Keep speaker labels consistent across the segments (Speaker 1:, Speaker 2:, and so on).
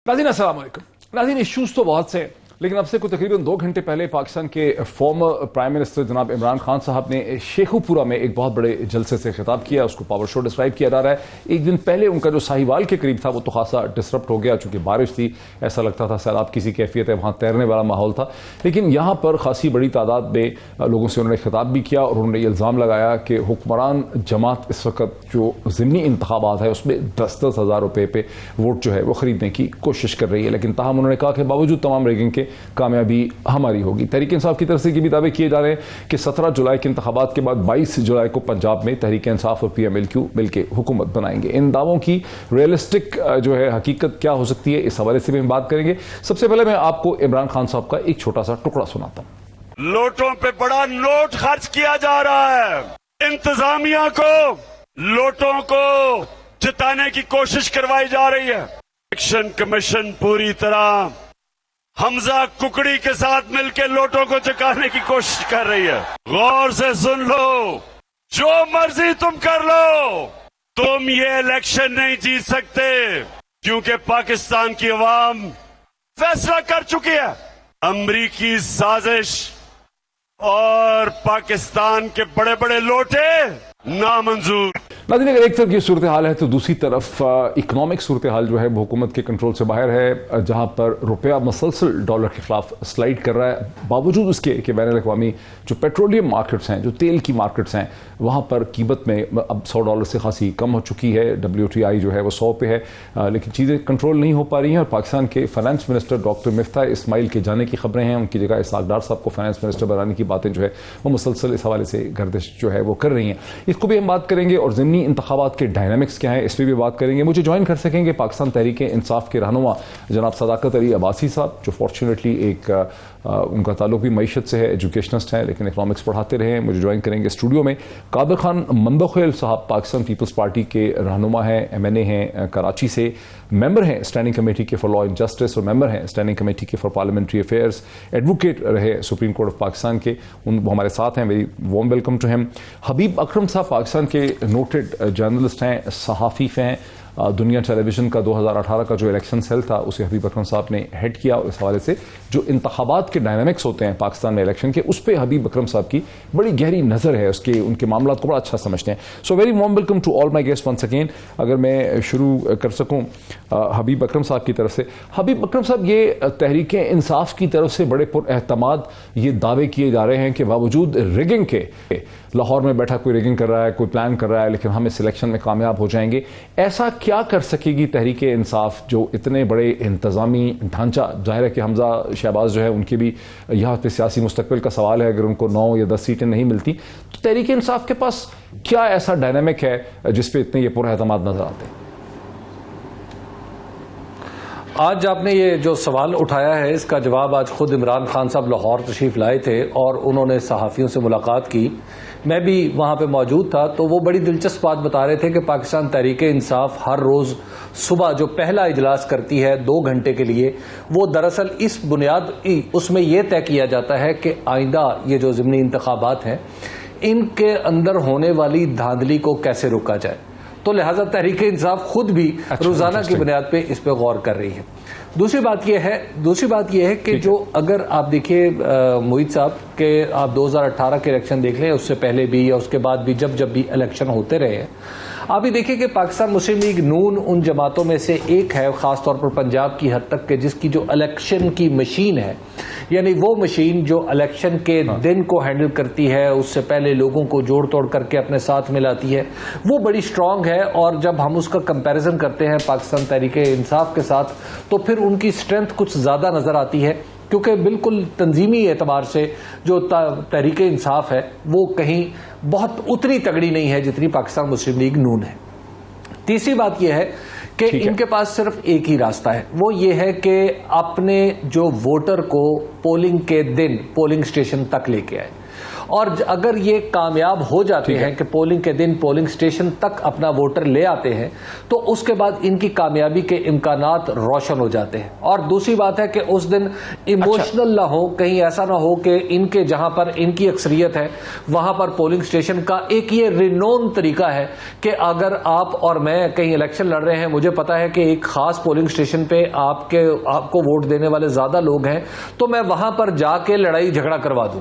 Speaker 1: नाज़रीन अस्सलाम वालेकुम। नाज़रीन इश्यूज तो बहुत से हैं, लेकिन अब से कुछ तकरीबन 2 घंटे पहले पाकिस्तान के फॉर्मर प्राइम मिनिस्टर जनाब इमरान खान साहब ने शेखुपुरा में एक बहुत बड़े जलसे से खिताब किया। उसको पावर शो डिस्क्राइब किया जा रहा है। एक दिन पहले उनका जो साहिवाल के करीब था वो तो खासा डिसरप्ट हो गया, चूंकि बारिश थी, ऐसा लगता था सैलाब किसी कैफियत है, वहां तैरने वाला माहौल था। लेकिन यहां पर खासी बड़ी तादाद में लोगों से उन्होंने खिताब भी किया और उन्होंने ये इल्जाम लगाया कि हुक्मरान जमात इस वक्त जो ज़िमनी इंतखाबात है उसमें 10-10 हज़ार रुपए पे वोट जो है वो खरीदने की कोशिश कर रही है। लेकिन ताहम उन्होंने कहा कि बावजूद तमाम रेगिंग के कामयाबी हमारी होगी। तहरीक इंसाफ की तरफ से ये भी दावे किए जा रहे हैं कि 17 जुलाई के इंतखाबात के बाद 22 जुलाई को पंजाब में तहरीक इंसाफ और PMLQ मिलकर हुकूमत बनाएंगे। इन दावों की रियलिस्टिक जो है हकीकत क्या हो सकती है, इस हवाले से भी हम बात करेंगे। सबसे पहले मैं आपको इमरान खान साहब का एक छोटा सा टुकड़ा सुनाता हूं।
Speaker 2: लोटों पे बड़ा नोट खर्च किया जा रहा है। इंतजामिया को लोटों को जिताने की कोशिश करवाई जा रही है। इलेक्शन कमीशन पूरी तरह हमजा कुकड़ी के साथ मिलकर लोटों को चुकाने की कोशिश कर रही है। गौर से सुन लो, जो मर्जी तुम कर लो, तुम ये इलेक्शन नहीं जीत सकते, क्योंकि पाकिस्तान की अवाम फैसला कर चुकी है। अमरीकी साजिश और पाकिस्तान के बड़े बड़े लोटे नामंजूर।
Speaker 1: नाज़रीन, अगर एक तरफ ये सूरत हाल है तो दूसरी तरफ इकोनॉमिक सूरत हाल जो है वो हुकूमत के कंट्रोल से बाहर है, जहां पर रुपया मसलसल डॉलर के खिलाफ स्लाइड कर रहा है। बावजूद उसके कि बैनुल अक़वामी जो पेट्रोलियम मार्केट्स हैं, जो तेल की मार्केट्स हैं, वहां पर कीमत में अब $100 से खासी कम हो चुकी है। WTI जो है वो 100 पे है, लेकिन चीज़ें कंट्रोल नहीं हो पा रही हैं। और पाकिस्तान के finance minister doctor Miftah Ismail के जाने की खबरें हैं। उनकी जगह इसहाक डार साहब को फाइनेंस मिनिस्टर बनाने की बातें जो है वो मुसलसल इस हवाले से गर्दिश जो है वो कर रही हैं। इसको भी हम बात करेंगे और ज़िमनी इंतखाबात के डायनामिक्स क्या है इस पर भी बात करेंगे। मुझे ज्वाइन कर सकेंगे पाकिस्तान तहरीक इंसाफ के रहनुमा जनाब सदाकत अली अब्बासी साहब, जो फॉर्चुनेटली एक उनका ताल्लुक भी मईशत से है, एजुकेशनिस्ट हैं, लेकिन इकोनॉमिक्स पढ़ाते रहे हैं। मुझे ज्वाइन करेंगे स्टूडियो में कादिर खान मंदोखेल साहब, पाकिस्तान पीपल्स पार्टी के रहनुमा हैं, MNA हैं, कराची से मेंबर हैं स्टैंडिंग कमेटी के फॉर लॉ एंड जस्टिस और मेंबर हैं स्टैंडिंग कमेटी के फॉर पार्लियामेंट्री अफेयर्स, एडवोकेट रहे सुप्रीम कोर्ट ऑफ पाकिस्तान के, वो हमारे साथ हैं। Very warm welcome to him. Habib Akram साहब पाकिस्तान के नोटेड जर्नलिस्ट हैं, सहाफ़ी हैं। दुनिया टेलीविजन का 2018 का जो इलेक्शन सेल था उसे हबीब अकरम साहब ने हेड किया और इस हवाले से जो इंतखाबात के डायनामिक्स होते हैं पाकिस्तान में इलेक्शन के, उस पर हबीब अकरम साहब की बड़ी गहरी नज़र है, उसके उनके मामला को बड़ा अच्छा समझते हैं। So very warm welcome to all my guest once again. अगर मैं शुरू कर सकूं हबीब अकरम साहब की तरफ से। हबीब अकरम साहब, ये तहरीक इंसाफ की तरफ से बड़े पुरएतमाद ये दावे किए जा रहे हैं कि बावजूद रिगिंग के, लाहौर में बैठा कोई रिगिंग कर रहा है, कोई प्लान कर रहा है, लेकिन हम इस इलेक्शन में कामयाब हो जाएंगे। ऐसा क्या कर सकेगी तहरीक इंसाफ जो इतने बड़े इंतजामी ढांचा, जाहिर है कि हमजा शहबाज जो है उनके भी यहाँ पे सियासी मुस्तकबिल का सवाल है, अगर उनको 9 या 10 सीटें नहीं मिलती तो तहरीक इंसाफ के पास क्या ऐसा डायनामिक है जिसपे इतने ये पुरएतमाद नजर आते हैं?
Speaker 3: आज आपने ये जो सवाल उठाया है इसका जवाब आज खुद इमरान खान साहब लाहौर तशरीफ लाए थे और उन्होंने सहाफ़ियों से मुलाकात की। मैं भी वहाँ पे मौजूद था, तो वो बड़ी दिलचस्प बात बता रहे थे कि पाकिस्तान तहरीक इंसाफ हर रोज़ सुबह जो पहला इजलास करती है 2 घंटे के लिए, वो दरअसल इस बुनियाद उसमें यह तय किया जाता है कि आइंदा ये जो ज़िमनी इंतखाबात हैं इनके अंदर होने वाली धांधली को कैसे रोका जाए। तो लिहाजा तहरीक इंसाफ खुद भी रोजाना की बुनियाद पे इस पे गौर कर रही है। दूसरी बात यह है कि जो अगर आप देखिए मोहित साहब के आप 2018 के इलेक्शन देख लें, उससे पहले भी या उसके बाद भी जब भी इलेक्शन होते रहे हैं, आप ये देखिए कि पाकिस्तान मुस्लिम लीग नून उन जमातों में से एक है, खासतौर पर पंजाब की हद तक के, जिसकी जो इलेक्शन की मशीन है, यानी वो मशीन जो इलेक्शन के दिन को हैंडल करती है, उससे पहले लोगों को जोड़ तोड़ करके अपने साथ मिलाती है, वो बड़ी स्ट्रांग है। और जब हम उसका कंपैरिजन करते हैं पाकिस्तान तहरीक इंसाफ के साथ, तो फिर उनकी स्ट्रेंथ कुछ ज्यादा नजर आती है, क्योंकि बिल्कुल तंजीमी एतबार से जो तहरीक इंसाफ है वो कहीं बहुत उतनी तगड़ी नहीं है जितनी पाकिस्तान मुस्लिम लीग नून है। तीसरी बात यह है कि इनके पास सिर्फ एक ही रास्ता है, वो ये है कि अपने जो वोटर को पोलिंग के दिन पोलिंग स्टेशन तक लेके आए। और अगर ये कामयाब हो जाते हैं कि पोलिंग के दिन पोलिंग स्टेशन तक अपना वोटर ले आते हैं तो उसके बाद इनकी कामयाबी के इम्कानात रोशन हो जाते हैं। और दूसरी बात है कि उस दिन इमोशनल ना हो, कहीं ऐसा ना हो कि इनके जहां पर इनकी अक्सरियत है वहां पर पोलिंग स्टेशन का एक ये रिनोन तरीका है कि अगर आप और मैं कहीं इलेक्शन लड़ रहे हैं, मुझे पता है कि एक खास पोलिंग स्टेशन पे आपको वोट देने वाले ज्यादा लोग हैं, तो मैं वहां पर जाके लड़ाई झगड़ा करवा दूं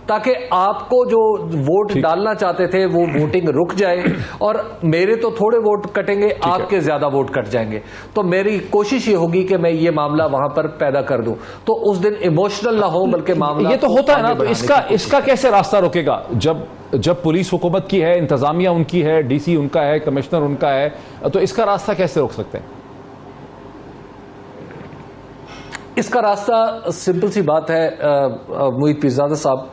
Speaker 3: ताकि आपको जो वोट डालना चाहते थे वो वोटिंग रुक जाए और मेरे तो थोड़े वोट कटेंगे, आपके ज्यादा वोट कट जाएंगे। तो मेरी कोशिश ये होगी कि मैं ये मामला वहां पर पैदा कर दूं, तो उस दिन इमोशनल ना हो बल्कि मामला
Speaker 1: ये तो होता है ना। तो इसका कैसे रास्ता रोकेगा? जब पुलिस हुकूमत की है, इंतजामिया उनकी है, डीसी उनका है, कमिश्नर उनका है, तो इसका रास्ता कैसे रोक सकते हैं?
Speaker 3: इसका रास्ता सिंपल सी बात है मोहित पीरजादा साहब,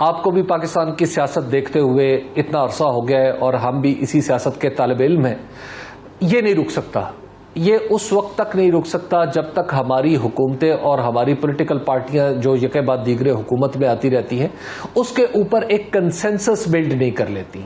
Speaker 3: आपको भी पाकिस्तान की सियासत देखते हुए इतना अरसा हो गया है और हम भी इसी सियासत के तालिब इल्म हैं। ये नहीं रुक सकता, ये उस वक्त तक नहीं रुक सकता जब तक हमारी हुकूमतें और हमारी पॉलिटिकल पार्टियां जो यके बाद दीगरे हुकूमत में आती रहती हैं उसके ऊपर एक कंसेंसस बिल्ड नहीं कर लेती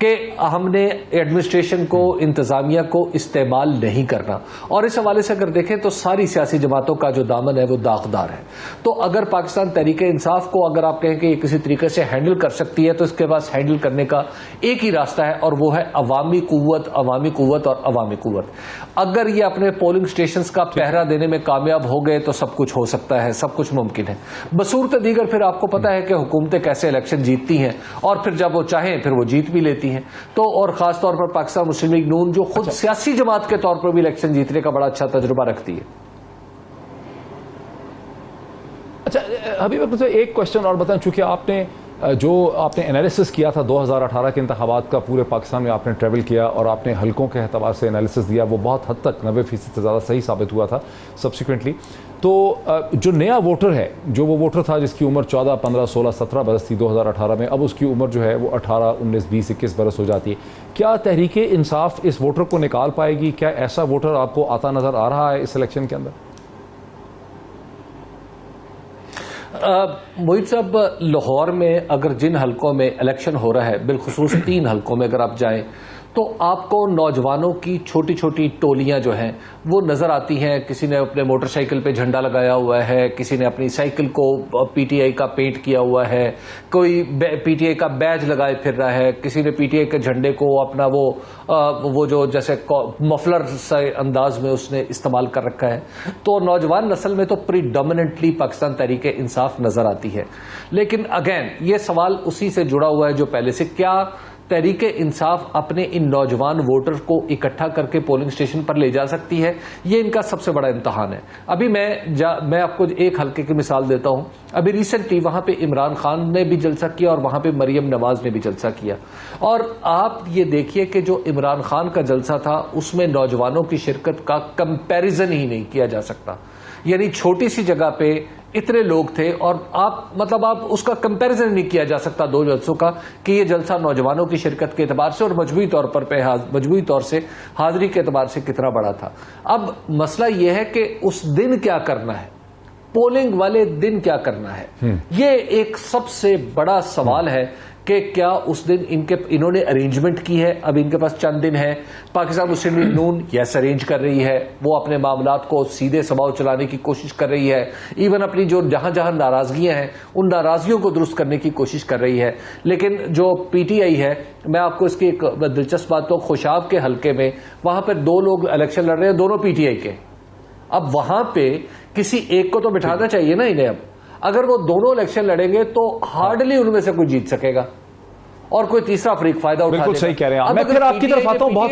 Speaker 3: कि हमने एडमिनिस्ट्रेशन को, इंतजामिया को इस्तेमाल नहीं करना। और इस हवाले से अगर देखें तो सारी सियासी जमातों का जो दामन है वो दागदार है। तो अगर पाकिस्तान तहरीक इंसाफ को अगर आप कहें कि ये किसी तरीके से हैंडल कर सकती है तो इसके पास हैंडल करने का एक ही रास्ता है और वो है अवामी कुव्वत, अवामी कुव्वत और अवामी कुव्वत। अगर ये अपने पोलिंग स्टेशंस का पहरा देने में कामयाब हो गए तो सब कुछ हो सकता है, सब कुछ मुमकिन है। बसूरत दीगर फिर आपको पता है कि हुकूमतें कैसे इलेक्शन जीतती हैं और फिर जब वो चाहें फिर वो जीत भी लेती हैं। तो और खास तौर पर पाकिस्तान मुस्लिम लीग नून जो खुद सियासी जमात के तौर पर भी इलेक्शन जीतने का बड़ा अच्छा तजुर्बा रखती है।
Speaker 1: अच्छा हबीब, मुझे एक क्वेश्चन और बताएं, चूंकि आपने एनालिसिस किया था 2018 के इंतखाबात का, पूरे पाकिस्तान में आपने ट्रैवल किया और आपने हलकों के एतबार से एनालिसिस दिया, वो बहुत हद तक 90% से ज़्यादा सही साबित हुआ था सब्सिक्वेंटली। तो जो नया वोटर है, जो वो वोटर था जिसकी उम्र 14, 15, 16, 17 बरस थी 2018 में, अब उसकी उम्र जो है वो 18, 19, 20, 21 बरस हो जाती है। क्या तहरीक इंसाफ इस वोटर को निकाल पाएगी? क्या ऐसा वोटर आपको आता नज़र आ रहा है इस इलेक्शन के अंदर?
Speaker 3: मोहित साहब, लाहौर में अगर जिन हलकों में इलेक्शन हो रहा है, बिलखुसूस 3 हलकों में अगर आप जाएं तो आपको नौजवानों की छोटी छोटी टोलियां जो हैं वो नज़र आती हैं। किसी ने अपने मोटरसाइकिल पे झंडा लगाया हुआ है, किसी ने अपनी साइकिल को पीटीआई का पेंट किया हुआ है, कोई पीटीआई का बैज लगाए फिर रहा है, किसी ने पीटीआई के झंडे को अपना वो जो जैसे मफलर से अंदाज में उसने इस्तेमाल कर रखा है। तो नौजवान नस्ल में तो प्रीडोमिनेंटली पाकिस्तान तहरीक इंसाफ नज़र आती है। लेकिन अगेन ये सवाल उसी से जुड़ा हुआ है जो पहले से, क्या तहरीक इंसाफ अपने इन नौजवान वोटर को इकट्ठा करके पोलिंग स्टेशन पर ले जा सकती है? ये इनका सबसे बड़ा इम्तहान है। अभी मैं आपको एक हल्के की मिसाल देता हूं। अभी रिसेंटली वहां पे इमरान खान ने भी जलसा किया और वहां पे मरियम नवाज ने भी जलसा किया। और आप ये देखिए कि जो इमरान खान का जलसा था उसमें नौजवानों की शिरकत का कंपैरिजन ही नहीं किया जा सकता। यानी छोटी सी जगह पे इतने लोग थे और आप उसका कंपैरिजन नहीं किया जा सकता 2 जलसों का कि ये जलसा नौजवानों की शिरकत के एतबार से और मजबूरी तौर से हाजिरी के एतबार से कितना बड़ा था। अब मसला यह है कि उस दिन क्या करना है, पोलिंग वाले दिन क्या करना है, ये एक सबसे बड़ा सवाल है कि क्या उस दिन इन्होंने अरेंजमेंट की है। अब इनके पास चंद दिन है। पाकिस्तान मुस्लिम लीग नून यस अरेंज कर रही है, वो अपने मामलात को सीधे सबाव चलाने की कोशिश कर रही है, इवन अपनी जो जहां जहां नाराजगियां हैं उन नाराजगियों को दुरुस्त करने की कोशिश कर रही है। लेकिन जो पीटीआई है, मैं आपको इसकी एक दिलचस्प बात तो, खुशाब के हल्के में वहां पर 2 लोग इलेक्शन लड़ रहे हैं, दोनों पीटीआई के। अब वहां पे किसी एक को तो बिठाना चाहिए ना इन्हें। अब अगर वो दोनों इलेक्शन लड़ेंगे तो हार्डली उनमें से कोई जीत सकेगा और कोई तीसरा फरीक फायदा उठा लेगा।
Speaker 1: बिल्कुल सही कह रहे हैं। मैं फिर आपकी तरफ आता हूं। बहुत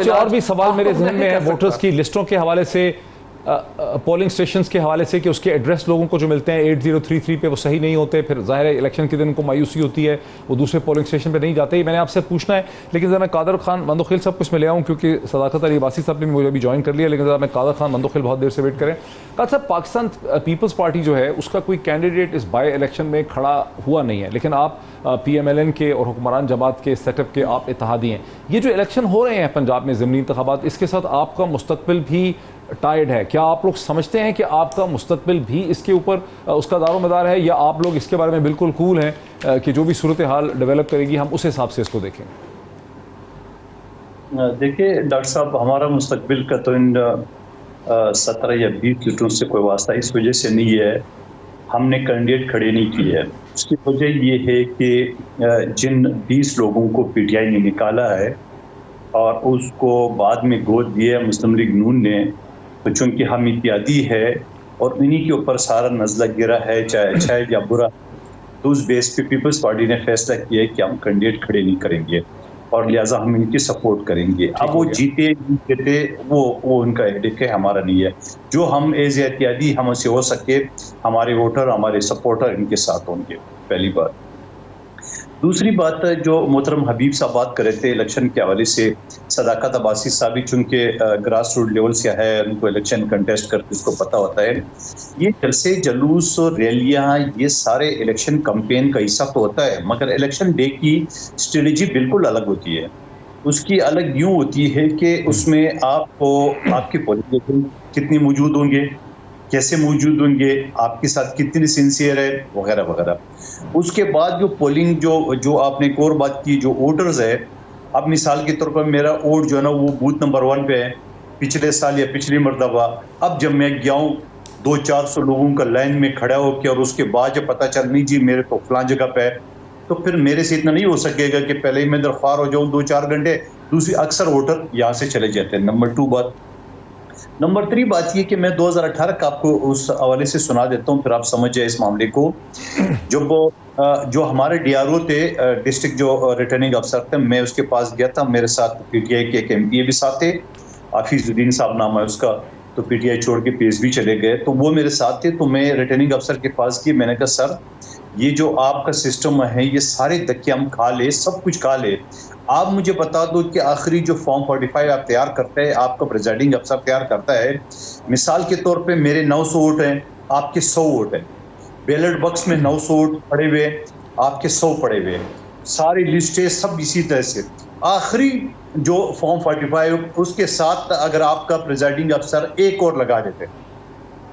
Speaker 1: से और भी सवाल मेरे जहन में है वोटर्स की लिस्टों के हवाले से, पोलिंग स्टेशंस के हवाले से कि उसके एड्रेस लोगों को जो मिलते हैं 8033 पे वो सही नहीं होते, फिर जाहिर है इलेक्शन के दिन उनको मायूसी होती है, वो दूसरे पोलिंग स्टेशन पे नहीं जाते। मैंने आपसे पूछना है, लेकिन ज़रा मैं कादर खान मंदोखिल साहब को इसमें ले आऊँ क्योंकि सदाकत अली अब्बासी साहब ने मुझे अभी ज्वाइन कर लिया, लेकिन ज़रा मैं कादर खान मंदोखिल बहुत देर से वेट करें। कादर साहब, पाकिस्तान पीपल्स पार्टी जो है उसका कोई कैंडिडेट इस बाई इलेक्शन में खड़ा हुआ नहीं है, लेकिन आप PMLN के और हुक्मरान जमात के सेटअप के आप इत्तेहादी हैं। ये जो इलेक्शन हो रहे हैं पंजाब में ज़िमनी इंतखाबात, इसके साथ आपका मुस्तकबिल भी टाइड है। क्या आप लोग समझते हैं कि आपका मुस्तकबिल भी इसके ऊपर उसका दारोमदार है, या आप लोग इसके बारे में बिल्कुल कूल हैं कि जो भी सूरत हाल डेवलप करेगी हम उस हिसाब से इसको देखें?
Speaker 4: देखिए डॉक्टर साहब, हमारा मुस्तकबिल का तो इन 17 या 20 सीटों से कोई वास्ता इस वजह से नहीं है, हमने कैंडिडेट खड़े नहीं किए है। उसकी वजह ये है कि जिन 20 लोगों को पीटीआई ने निकाला है और उसको बाद में गोद दिया मुस्लिम लीग नून ने, तो चूंकि हम इत्यादी है और इन्हीं के ऊपर सारा नज़ला गिरा है, चाहे अच्छा है या बुरा, तो उस बेस पे पीपल्स पार्टी ने फैसला किया है कि हम कैंडिडेट खड़े नहीं करेंगे और लिहाजा हम इनकी सपोर्ट करेंगे। अब वो जीते जीते वो उनका हेडेक है, हमारा नहीं है। जो हम एज एहतियाती हमसे हो सके, हमारे वोटर हमारे सपोर्टर इनके साथ होंगे, पहली बात। दूसरी बात, जो मोहतरम हबीब साहब बात कर रहे थे इलेक्शन के हवाले से, सदाकत अब्बासी साहब चूँकि ग्रास रूट लेवल से है, उनको इलेक्शन कंटेस्ट करके उसको पता होता है। ये जलसे जुलूस और रैलियाँ, ये सारे इलेक्शन कैंपेन का हिस्सा तो होता है, मगर इलेक्शन डे की स्ट्रेटजी बिल्कुल अलग होती है। उसकी अलग यूँ होती है कि उसमें आपको आपके पॉलिटिशियन कितनी मौजूद होंगे, कैसे मौजूद होंगे, आपके साथ कितनी सिंसियर है, वगैरह वगैरह। उसके बाद जो पोलिंग, जो आपने एक और बात की, जो वोटर्स है, अब मिसाल के तौर पर मेरा वोट जो है ना वो बूथ नंबर 1 पे है, पिछले साल या पिछली मरतबा। अब जब मैं गया हूँ 200-400 लोगों का लाइन में खड़ा होकर और उसके बाद जब पता चल नहीं जी मेरे तो फलां जगह पे है, तो फिर मेरे से इतना नहीं हो सकेगा कि पहले ही मैं दरख्वार हो जाऊँ 2-4 घंटे। दूसरी, अक्सर वोटर यहाँ से चले जाते हैं। नंबर 2 बात। नंबर 3 बात ये कि मैं 2018 का आपको उस हवाले से सुना देता हूँ, फिर आप समझ जाए इस मामले को। जो हमारे DRO थे, डिस्ट्रिक्ट जो रिटर्निंग अफसर थे, मैं उसके पास गया था, मेरे साथ PTI के एक MPA भी साथ थे, हाफिजुद्दीन साहब नाम है उसका, तो PTI छोड़ के PS भी चले गए, तो वो मेरे साथ थे। तो मैं रिटर्निंग अफसर के पास गया, मैंने कहा सर ये जो आपका सिस्टम है, ये सारे धक्के हम खा ले, सब कुछ खा ले, आप मुझे बता दो कि आखिरी जो फॉर्म 45 आप तैयार करते हैं, आपका प्रेजाइडिंग अफसर तैयार करता है, मिसाल के तौर पे मेरे 900 वोट हैं, आपके 100 वोट हैं, बैलेट बॉक्स में 900 वोट पड़े हुए, आपके 100 पड़े हुए, सारी लिस्टें सब इसी तरह से। आखिरी जो फॉर्म 45 उसके साथ अगर आपका प्रेजाइडिंग अफसर एक और लगा देते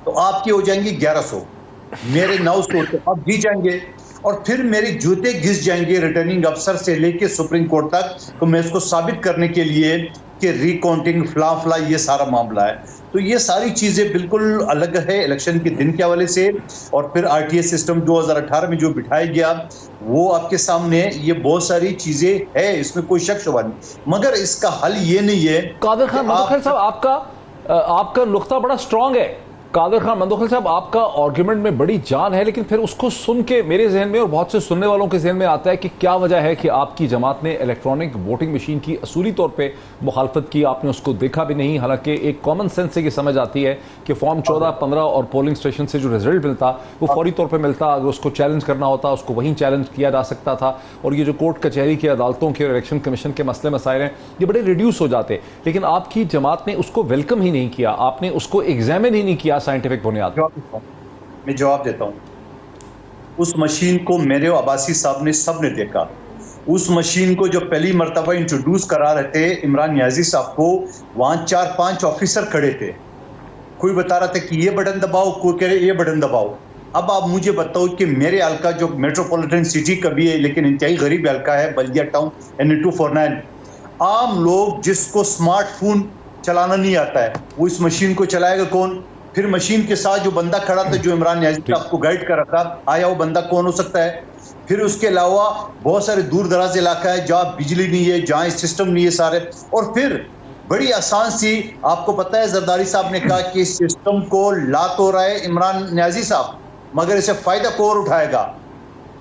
Speaker 4: तो आपकी हो जाएंगी 1100, मेरे 900 तो अब भी जाएंगे और फिर मेरे जूते घिस जाएंगे रिटर्निंग अफसर से लेके सुप्रीम कोर्ट तक। तो मैं इसको साबित करने के लिए कि रिकाउंटिंग फला ये सारा मामला है। तो ये सारी चीजें बिल्कुल अलग है इलेक्शन के दिन के हवाले से। और फिर RTS सिस्टम 2018 में जो बिठाया गया वो आपके सामने, ये बहुत सारी चीजें है, इसमें कोई शक शुबा नहीं, मगर इसका हल ये नहीं है।
Speaker 1: कादिर खान मंदोखिल साहब, आपका नुक्ता बड़ा स्ट्रांग है। कादिर खान मंदोखिल साहब, आपका आर्ग्यूमेंट में बड़ी जान है, लेकिन फिर उसको सुन के मेरे जहन में और बहुत से सुनने वालों के जहन में आता है कि क्या वजह है कि आपकी जमात ने इलेक्ट्रॉनिक वोटिंग मशीन की असूली तौर पे मुखालफत की, आपने उसको देखा भी नहीं। हालांकि एक कॉमन सेंस से ये समझ आती है कि फॉर्म 14, 15 और पोलिंग स्टेशन से जो रिजल्ट मिलता वो फौरी तौर पर मिलता, अगर उसको चैलेंज करना होता उसको वहीं चैलेंज किया जा सकता था, और ये जो कोर्ट कचहरी की अदालतों के और इलेक्शन कमीशन के मसले मसाइल हैं ये बड़े रिड्यूस हो जाते। लेकिन आपकी जमात ने उसको वेलकम ही नहीं किया, आपने उसको एग्जामिन ही नहीं किया साइंटिफिक बुनियाद।
Speaker 4: मैं जवाब देता हूं। उस मशीन को मेरे अब्बासी साहब ने सब ने देखा। उस मशीन को जो पहली मर्तबा इंट्रोड्यूस करा रहे थे इमरान नियाजी साहब को, वहां 4-5 ऑफिसर खड़े थे, कोई बता रहा था कि ये बटन दबाओ, कोई कह रहे ये बटन दबाओ। अब आप मुझे बताओ कि मेरे हल्का जो मेट्रोपॉलिटन सिटी का भी है लेकिन इंतहाई गरीब हल्का है, बल्दिया टाउन NE249, आम लोग जिसको स्मार्टफोन चलाना नहीं आता है वो इस मशीन को चलाएगा कौन? फिर मशीन के साथ जो बंदा खड़ा था जो इमरान नियाजी साहब को गाइड कर रहा था, आया वो बंदा कौन हो सकता है? फिर उसके अलावा बहुत सारे दूर दराज इलाका है जहाँ बिजली नहीं है, जहाँ सिस्टम नहीं है सारे। और फिर बड़ी आसान सी, आपको पता है जरदारी साहब ने कहा कि इस सिस्टम को ला तो रहा है इमरान नियाजी साहब, मगर इसे फायदा कौन उठाएगा?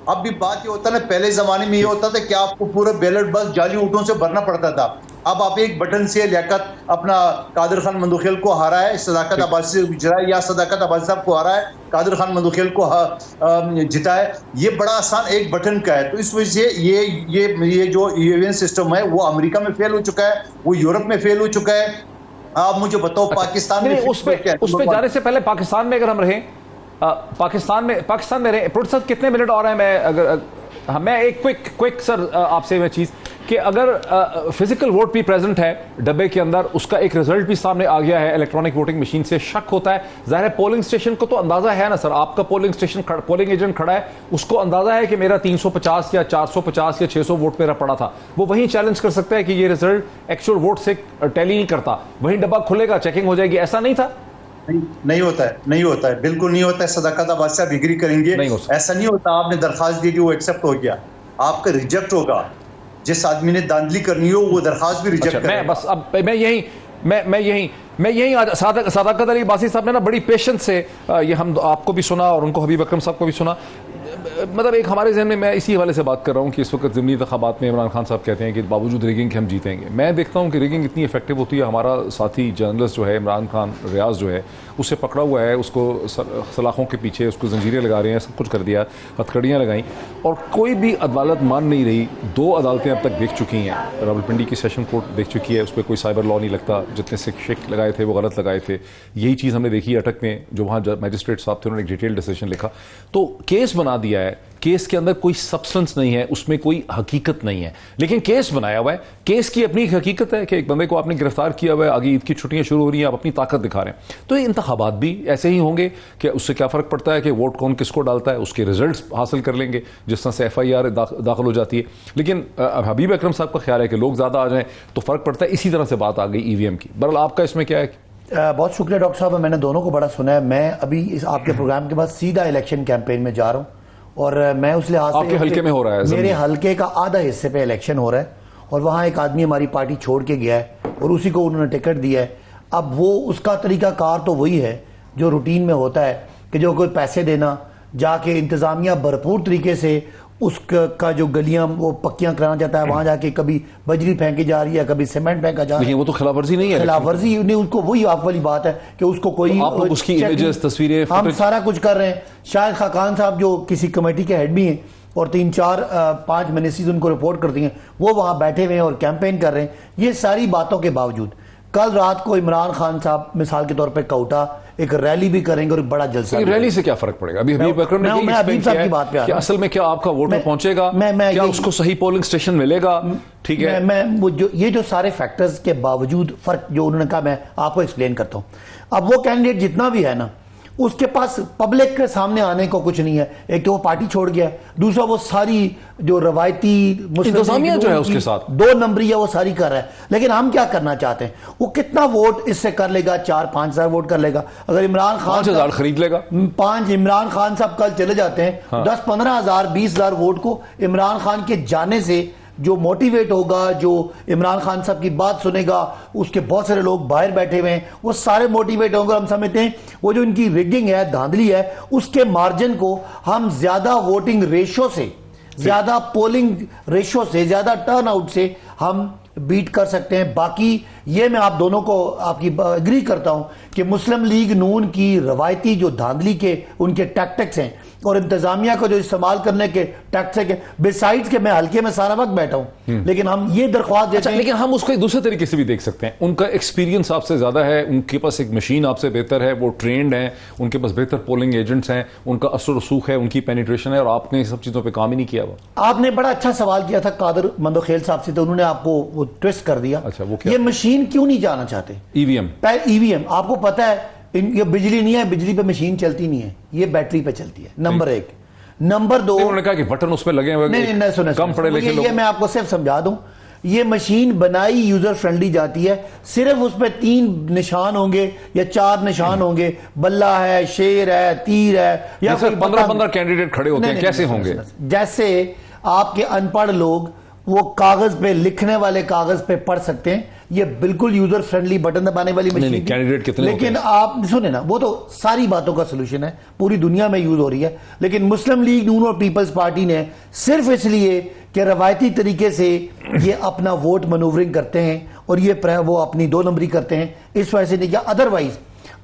Speaker 4: अब भी बात ये होता है ना, पहले जमाने में ये होता था कि आपको पूरा बैलेट बॉक्स जाली ऊँटों से भरना पड़ता था। अब आप एक बटन से लियाकत अपना कादिर खान मंदोखिल को हारा है, सदाकत अब्बासी से गुजरा है, या सदाकत अब्बासी साहब को हारा है, कादिर खान मंदोखिल को जिता है। ये बड़ा आसान एक बटन का है। तो इस वजह से ये जो ईवीएम सिस्टम है वो अमेरिका में फेल हो चुका है, वो यूरोप में फेल हो चुका है। आप मुझे बताओ पाकिस्तान में
Speaker 1: उस पे जाने से पहले पाकिस्तान में अगर हम रहें, पाकिस्तान में रहे, प्रोफेसर कितने मिनट और हैं? मैं एक क्विक सर आपसे मैं चीज कि अगर फिजिकल वोट भी प्रेजेंट है डब्बे के अंदर, उसका एक रिजल्ट भी सामने आ गया है इलेक्ट्रॉनिक वोटिंग मशीन से, शक होता है, जाहिर है पोलिंग स्टेशन को तो अंदाजा है ना सर, आपका पोलिंग स्टेशन पोलिंग एजेंट खड़ा है, उसको अंदाजा है कि मेरा 350 या 450 या 600 वोट मेरा पड़ा था, वो वहीं चैलेंज कर सकता है कि ये रिजल्ट एक्चुअल वोट से टैली नहीं करता, वहीं डब्बा खुलेगा, चेकिंग हो जाएगी। ऐसा नहीं था?
Speaker 4: नहीं होता है, नहीं होता है, बिल्कुल नहीं होता है। सदाकत अब्बास साहब एग्री करेंगे, ऐसा नहीं होता। आपने दरखास्त दी थी, वो एक्सेप्ट हो गया, आपका रिजेक्ट होगा। जिस आदमी ने दांधली करनी हो वो दरखास्त भी रिजेक्ट करेगा।
Speaker 1: मैं बस अब मैं यही सादाकत अली बासी साहब ने ना बड़ी पेशेंस से ये हम आपको भी सुना और उनको हबीब अकरम साहब को भी सुना। मतलब एक हमारे जहन में, मैं इसी हवाले से बात कर रहा हूँ कि इस वक्त ज़िमनी इंतखाबात में इमरान खान साहब कहते हैं कि बावजूद रिगिंग के हम जीतेंगे। मैं देखता हूँ कि रिगिंग इतनी इफेक्टिव होती है, हमारा साथी जर्नलिस्ट जो है इमरान खान रियाज जो है, उसे पकड़ा हुआ है, उसको सलाखों के पीछे उसको जंजीरें लगा रहे हैं, सब कुछ कर दिया, हथकड़ियाँ लगाई, और कोई भी अदालत मान नहीं रही। 2 अदालतें अब तक देख चुकी हैं, रावलपिंडी की सेशन कोर्ट देख चुकी है, उस पर कोई साइबर लॉ नहीं लगता, जितने शिक लगाए थे वो गलत लगाए थे। यही चीज़ हमने देखी अटक में, जो वहाँ मैजिस्ट्रेट साहब थे, उन्होंने एक डिटेल डिसीजन लिखा, तो केस बना दिया है। केस के अंदर कोई सब्सटेंस नहीं है, उसमें कोई हकीकत नहीं है, लेकिन केस बनाया हुआ है। केस की अपनी एक हकीकत है कि एक बंदे को आपने गिरफ्तार किया हुआ है, आगे ईद की छुट्टियां शुरू हो रही हैं, आप अपनी ताकत दिखा रहे हैं। तो ये इंतखाबात भी ऐसे ही होंगे कि उससे क्या फर्क पड़ता है कि वोट कौन किसको डालता है, उसके रिजल्ट्स हासिल कर लेंगे जिस तरह से FIR दाखिल हो जाती है। लेकिन हबीब अकरम साहब का ख्याल है कि लोग ज्यादा आ जाएं तो फर्क पड़ता है। इसी तरह से बात आ गई EVM की। बहरहाल आपका इसमें क्या है?
Speaker 5: बहुत शुक्रिया डॉक्टर साहब, मैंने दोनों को बड़ा सुना है। मैं अभी इस आपके प्रोग्राम के बाद सीधा इलेक्शन कैंपेन में जा रहा हूँ, और मैं उस लिहाज से
Speaker 1: आपके हल्के में हो रहा है,
Speaker 5: मेरे हल्के का आधा हिस्से पे इलेक्शन हो रहा है, और वहाँ एक आदमी हमारी पार्टी छोड़ के गया है और उसी को उन्होंने टिकट दिया है। अब वो उसका तरीकाकार तो वही है जो रूटीन में होता है कि जो कोई पैसे देना, जाके इंतजामिया भरपूर तरीके से उसका जो गलियां वो पक्कियां कराना चाहता है, वहां जाके कभी बजरी फेंकी जा रही है, कभी सीमेंट फेंका जा रहा है।
Speaker 1: लेकिन वो तो खिलाफवर्जी नहीं है,
Speaker 5: खिलाफवर्जी नहीं, उसको वही आप वाली बात है कि उसको कोई
Speaker 1: तो आप लोग उसकी इमेजेस, तस्वीरें,
Speaker 5: हम सारा कुछ कर रहे हैं। शायद खाकान साहब जो किसी कमेटी के हेड भी हैं और 3-4-5 मिनिस्ट्रीज उनको रिपोर्ट करती हैं, वो वहां बैठे हुए हैं और कैंपेन कर रहे हैं। ये सारी बातों के बावजूद कल रात को इमरान खान साहब मिसाल के तौर पे कौटा एक रैली भी करेंगे और बड़ा जलसा।
Speaker 1: रैली से क्या फर्क पड़ेगा? अभी हबीब अकरम ने
Speaker 5: हबीब साहब की बात पे आ रहा हूं।
Speaker 1: असल में क्या आपका वोटर पहुंचेगा, क्या उसको सही पोलिंग स्टेशन मिलेगा? ठीक है,
Speaker 5: मैं ये जो सारे फैक्टर्स के बावजूद फर्क जो उन्होंने कहा, मैं आपको एक्सप्लेन करता हूं। अब वो कैंडिडेट जितना भी है ना, उसके पास पब्लिक के सामने आने को कुछ नहीं है। एक तो वो पार्टी छोड़ गया है, दूसरा वो सारी जो रवायती
Speaker 1: इंतजामिया जो है उसके साथ
Speaker 5: 2 नंबरिया वो सारी कर रहा है। लेकिन हम क्या करना चाहते हैं, वो कितना वोट इससे कर लेगा? 4-5 हजार वोट कर लेगा। अगर इमरान खान
Speaker 1: 5,000 खरीद लेगा,
Speaker 5: 5 इमरान खान साहब कल चले जाते हैं, हाँ। 10-15 हजार 20 हजार वोट को इमरान खान के जाने से जो मोटिवेट होगा, जो इमरान खान साहब की बात सुनेगा, उसके बहुत सारे लोग बाहर बैठे हुए हैं, वो सारे मोटिवेट होंगे। हम समझते हैं वो जो इनकी रिगिंग है, धांधली है, उसके मार्जिन को हम ज्यादा वोटिंग रेशो से, ज्यादा पोलिंग रेशो से, ज्यादा टर्न आउट से हम बीट कर सकते हैं। बाकी ये मैं आप दोनों को आपकी एग्री करता हूं कि मुस्लिम लीग नून की रवायती जो धांधली के उनके टैक्टिक्स हैं और इंतजामिया को जो इस्तेमाल करने के टैक्टिक्स है, बिसाइड्स के मैं हल्के में सारा वक्त बैठा हूं, लेकिन हम ये दरख्वास्त देते हैं।
Speaker 1: लेकिन हम उसको एक दूसरे तरीके से भी देख सकते हैं। उनका एक्सपीरियंस आपसे ज्यादा है, उनके पास एक मशीन आपसे बेहतर है, वो ट्रेंड है, उनके पास बेहतर पोलिंग एजेंट्स हैं, उनका असर रसूख है, उनकी पेनिट्रेशन है, और आपने सब चीजों पर काम ही नहीं किया। आपने
Speaker 5: बड़ा अच्छा सवाल किया था कादर मंदोखेल साहब से, तो उन्होंने आपको वो ट्विस्ट कर दिया।
Speaker 1: अच्छा, वो क्या?
Speaker 5: ये मशीन क्यों नहीं जाना चाहते? ईवीएम आपको पता है, ये बिजली नहीं है, बिजली पे मशीन चलती नहीं है, ये बैटरी पे चलती है। नंबर 1। नंबर 2,
Speaker 1: उन्होंने कहा कि बटन उस पे लगे हुए,
Speaker 5: नहीं सुने, कम पढ़े लिखे लोग। ये मैं आपको सिर्फ समझा दूं, ये मशीन बनाई यूजर फ्रेंडली जाती है, सिर्फ उस पर 3 निशान होंगे या 4 निशान होंगे, बल्ला है, शेर है, तीर है, या
Speaker 1: 15 कैंडिडेट खड़े होते हैं, कैसे होंगे? जैसे
Speaker 5: आपके अनपढ़ लोग वो कागज पे, लिखने वाले कागज पे पढ़ सकते हैं। ये बिल्कुल यूजर फ्रेंडली बटन दबाने वाली मशीन,
Speaker 1: कैंडिडेट कितने,
Speaker 5: लेकिन आप सुने ना, वो तो सारी बातों का सोल्यूशन है, पूरी दुनिया में यूज हो रही है। लेकिन मुस्लिम लीग नून और पीपल्स पार्टी ने सिर्फ इसलिए कि रवायती तरीके से ये अपना वोट मनूवरिंग करते हैं और ये वो अपनी 2 नंबरी करते हैं, इस वजह से नहीं किया। अदरवाइज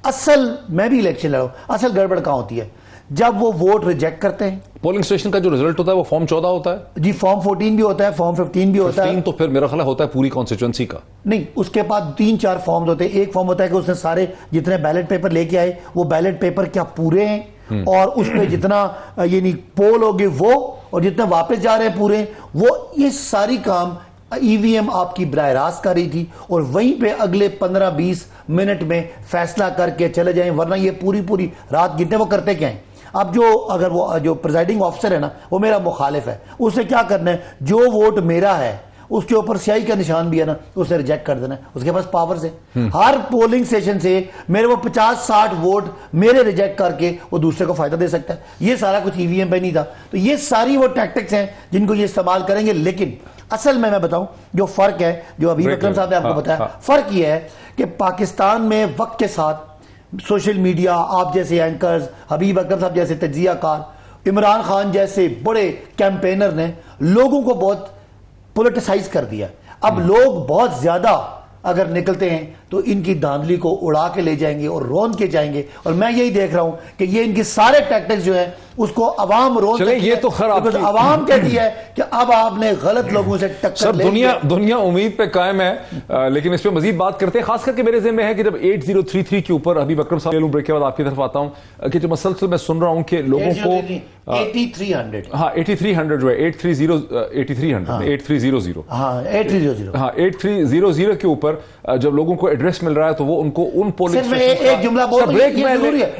Speaker 5: असल, मैं भी इलेक्शन लड़ा हूं, असल गड़बड़ कहां होती है? जब वो वोट रिजेक्ट करते हैं।
Speaker 1: पोलिंग स्टेशन का जो रिजल्ट होता है वो फॉर्म 14 होता है
Speaker 5: जी, फॉर्म 14 भी होता है, फॉर्म 15 भी होता है।
Speaker 1: तो फिर मेरा ख्याल होता है पूरी कॉन्स्टिट्यूएंसी का
Speaker 5: नहीं, उसके बाद 3-4 फॉर्म्स होते हैं। एक फॉर्म होता है कि उसने सारे जितने बैलेट पेपर लेके आए, वो बैलेट पेपर क्या पूरे हैं, और उस पर जितना यानी पोल होगी वो, और जितने वापस जा रहे हैं पूरे, वो ये सारी काम ईवीएम आपकी बराह रास्त कर रही थी और वहीं पे अगले 15-20 मिनट में फैसला करके चले जाएं, वरना ये पूरी रात गिनते। वो करते क्या है, अब अगर वो जो प्रिजाइडिंग ऑफिसर है ना, वो मेरा मुखालिफ है, उसे क्या करना है, जो वोट मेरा है उसके ऊपर स्याही का निशान भी है ना, उसे रिजेक्ट कर देना है। उसके पास पावर्स है, हर पोलिंग स्टेशन से मेरे वो 50-60 वोट मेरे रिजेक्ट करके वो दूसरे को फायदा दे सकता है। ये सारा कुछ ईवीएम पे नहीं था। तो ये सारी वो टैक्टिक्स हैं जिनको ये इस्तेमाल करेंगे। लेकिन असल में मैं बताऊं जो फर्क है, जो अभी अकरम साहब ने आपको बताया, फर्क ये है कि पाकिस्तान में वक्त के साथ सोशल मीडिया, आप जैसे एंकर्स, हबीब अकरम साहब जैसे तज्जियाकार, इमरान खान जैसे बड़े कैंपेनर ने लोगों को बहुत पोलिटिसाइज कर दिया। अब लोग बहुत ज्यादा अगर निकलते हैं तो इनकी धांधली को उड़ा के ले जाएंगे और रोन के जाएंगे। और मैं यही देख रहा हूं कि ये इनके सारे टैक्टिक्स जो है उसको अवाम रोन
Speaker 1: चले, ये तो खैर
Speaker 5: अवाम कहती है कि अब आपने गलत लोगों से टक्कर
Speaker 1: सर, दुनिया उम्मीद पे कायम है। लेकिन इस पे मजीद बात करते हैं। खास करके मेरे ज़हन में है कि जब 8033 के ऊपर अभी बकरम साहब ब्रेक के बाद आपकी तरफ आता हूं कि जो मसलसल मैं सुन रहा हूं कि लोगों को
Speaker 5: 8300
Speaker 1: हाँ 8300 जो है 8300
Speaker 5: हाँ 8300
Speaker 1: के ऊपर जब लोगों को एड्रेस मिल रहा है तो वो उनको उन पोलिंग
Speaker 5: एक जुमला बोल, ये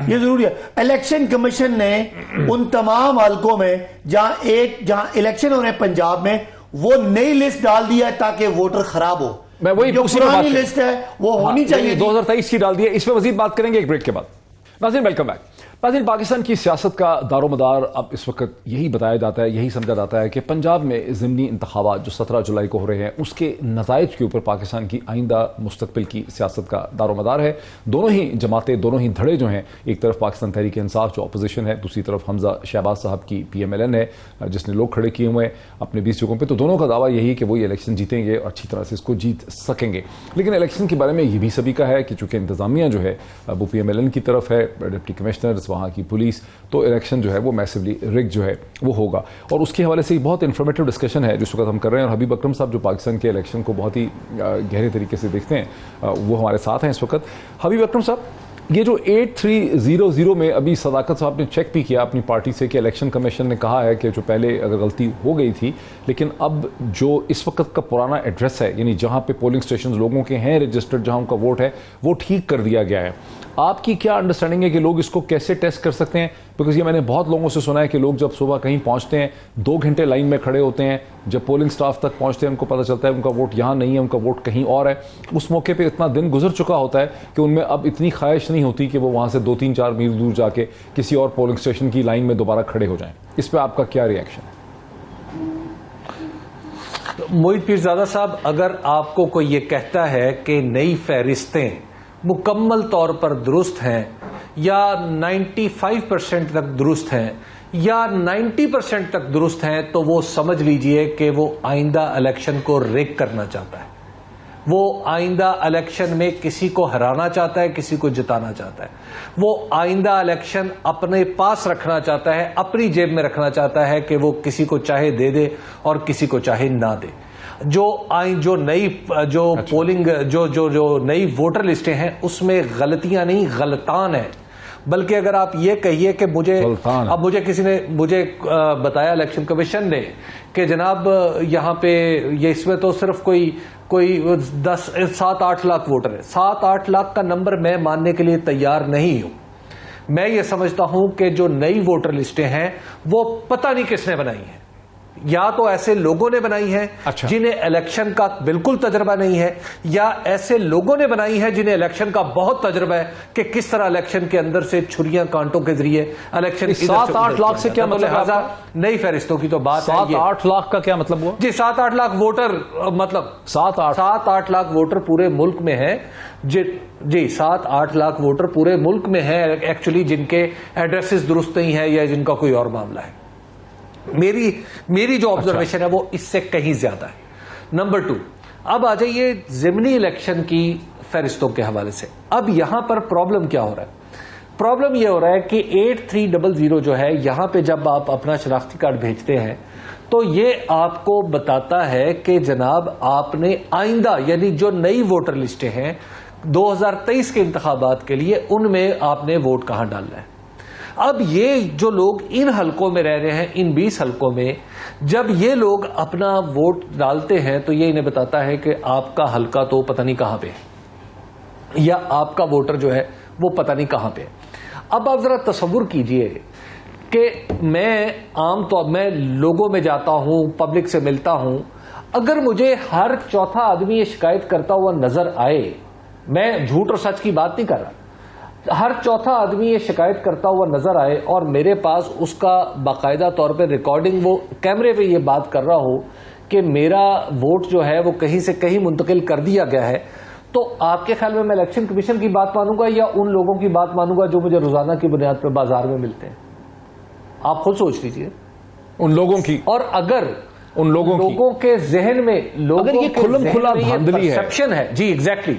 Speaker 5: जरूरी है। इलेक्शन कमीशन ने उन तमाम हलकों में जहां इलेक्शन हो रहे हैं पंजाब में, वो नई लिस्ट डाल दिया है ताकि वोटर खराब हो।
Speaker 1: मैं वही
Speaker 5: जो पुरानी लिस्ट है वो होनी चाहिए,
Speaker 1: 2023 की डाल दी है। इस पर मजीद बात करेंगे एक ब्रेक के बाद। नाज़रीन वेलकम बैक। नाज़रीन, पाकिस्तान की सियासत का दारोमदार अब इस वक्त यही बताया जाता है, यही समझा जाता है कि पंजाब में ज़िमनी इंतखाबात जो 17 जुलाई को हो रहे हैं उसके नताइज के ऊपर पाकिस्तान की आइंदा मुस्तकबिल की सियासत का दारोमदार है। दोनों ही जमातें, दोनों ही धड़े जो हैं, एक तरफ पाकिस्तान तहरीक इंसाफ जो अपोजिशन है, दूसरी तरफ हमजा शहबाज साहब की PMLN है जिसने लोग खड़े किए हुए हैं अपने 20 जगहों पर। तो दोनों का दावा यही है कि वो ये इलेक्शन जीतेंगे और अच्छी तरह से इसको जीत सकेंगे। लेकिन इलेक्शन के बारे में ये भी सभी का है कि चूंकि इंतजामिया जो है वो PMLN की तरफ है, डिप्टी कमिश्नर, वहाँ की पुलिस, तो इलेक्शन जो है वो मैसिवली रिग जो है वो होगा। और उसके हवाले से बहुत इंफॉर्मेटिव डिस्कशन है जिस वक्त हम कर रहे हैं। और हबीब अकरम साहब जो पाकिस्तान के इलेक्शन को बहुत ही गहरे तरीके से देखते हैं वो हमारे साथ हैं इस वक्त। हबीब अकरम साहब, ये जो 8300 में अभी सदाकत साहब ने चेक भी किया अपनी पार्टी से कि इलेक्शन कमीशन ने कहा है कि जो पहले अगर गलती हो गई थी, लेकिन अब जो इस वक्त का पुराना एड्रेस है, यानी जहां पे पोलिंग स्टेशन लोगों के हैं रजिस्टर्ड, जहां उनका वोट है, वो ठीक कर दिया गया है। आपकी क्या अंडरस्टैंडिंग है कि लोग इसको कैसे टेस्ट कर सकते हैं? बिकॉज ये मैंने बहुत लोगों से सुना है कि लोग जब सुबह कहीं पहुंचते हैं 2 घंटे लाइन में खड़े होते हैं, जब पोलिंग स्टाफ तक पहुंचते हैं उनको पता चलता है उनका वोट यहाँ नहीं है, उनका वोट कहीं और है। उस मौके पे इतना दिन गुजर चुका होता है कि उनमें अब इतनी ख्वाहिश नहीं होती कि वो वहाँ से 2-3-4 मील दूर जाके किसी और पोलिंग स्टेशन की लाइन में दोबारा खड़े हो जाएं। इस पर आपका क्या रिएक्शन है?
Speaker 3: मोहित पीरजादा साहब, अगर आपको कोई ये कहता है कि नई फहरिस्तें मुकम्मल तौर पर दुरुस्त हैं या 95% तक दुरुस्त हैं या 90% तक दुरुस्त हैं, तो वो समझ लीजिए कि वो आइंदा इलेक्शन को रेक करना चाहता है। वो आइंदा इलेक्शन में किसी को हराना चाहता है, किसी को जिताना चाहता है। वो आइंदा इलेक्शन अपने पास रखना चाहता है, अपनी जेब में रखना चाहता है कि वो किसी को चाहे दे दे और किसी को चाहे ना दे। जो नई पोलिंग जो नई वोटर लिस्टें हैं उसमें गलतियां नहीं, गलतान है। बल्कि अगर आप ये कहिए कि मुझे किसी ने बताया इलेक्शन कमीशन ने कि जनाब यहाँ पे ये इसमें तो सिर्फ कोई 7-8 लाख वोटर है। 7-8 लाख का नंबर मैं मानने के लिए तैयार नहीं हूं। मैं ये समझता हूं कि जो नई वोटर लिस्टें हैं वो पता नहीं किसने बनाई है, या तो ऐसे लोगों ने बनाई है जिन्हें इलेक्शन का बिल्कुल तजर्बा नहीं है, या ऐसे लोगों ने बनाई है जिन्हें इलेक्शन का बहुत तजर्बा है कि किस तरह इलेक्शन के अंदर से छुरियां कांटों के जरिए इलेक्शन।
Speaker 1: 7-8 लाख से क्या मतलब है?
Speaker 3: नई फहरिस्तों की तो बात है।
Speaker 1: 7-8 लाख का क्या मतलब हुआ
Speaker 3: जी? 7-8 लाख वोटर, मतलब 7-8 लाख वोटर पूरे मुल्क में है जी। 7-8 लाख वोटर पूरे मुल्क में है एक्चुअली, जिनके एड्रेसेस दुरुस्त नहीं है या जिनका कोई और मामला है। मेरी जो ऑब्जर्वेशन है वो इससे कहीं ज्यादा है। नंबर 2, अब आ जाइए ज़िमनी इलेक्शन की फहरिस्तों के हवाले से। अब यहां पर प्रॉब्लम क्या हो रहा है? प्रॉब्लम यह हो रहा है कि 8300 जो है, यहां पे जब आप अपना शनाख्ती कार्ड भेजते हैं तो ये आपको बताता है कि जनाब आपने आइंदा, यानी जो नई वोटर लिस्टें हैं 2023 के इंतखाबात के लिए, उनमें आपने वोट कहां डालना है। अब ये जो लोग इन हलकों में रह रहे हैं, इन 20 हलकों में, जब ये लोग अपना वोट डालते हैं तो ये इन्हें बताता है कि आपका हलका तो पता नहीं कहां पे है, या आपका वोटर जो है वो पता नहीं कहां पे है। अब आप जरा तसव्वुर कीजिए कि मैं आमतौर में लोगों में जाता हूं, पब्लिक से मिलता हूं, अगर मुझे हर चौथा आदमी ये शिकायत करता हुआ नजर आए, मैं झूठ और सच की बात नहीं कर रहा, हर चौथा आदमी ये शिकायत करता हुआ नजर आए और मेरे पास उसका बाकायदा तौर पे रिकॉर्डिंग, वो कैमरे पे ये बात कर रहा हो कि मेरा वोट जो है वो कहीं से कहीं मुंतकिल कर दिया गया है, तो आपके ख्याल में मैं इलेक्शन कमीशन की बात मानूंगा या उन लोगों की बात मानूंगा जो मुझे रोजाना की बुनियाद पर बाजार में मिलते हैं? आप खुद सोच लीजिए।
Speaker 1: उन लोगों की,
Speaker 3: और अगर
Speaker 1: उन लोगों
Speaker 3: के जहन में,
Speaker 1: अगर ये खुल्लम खुला धांधली है,
Speaker 3: परसेप्शन है जी, एग्जैक्टली,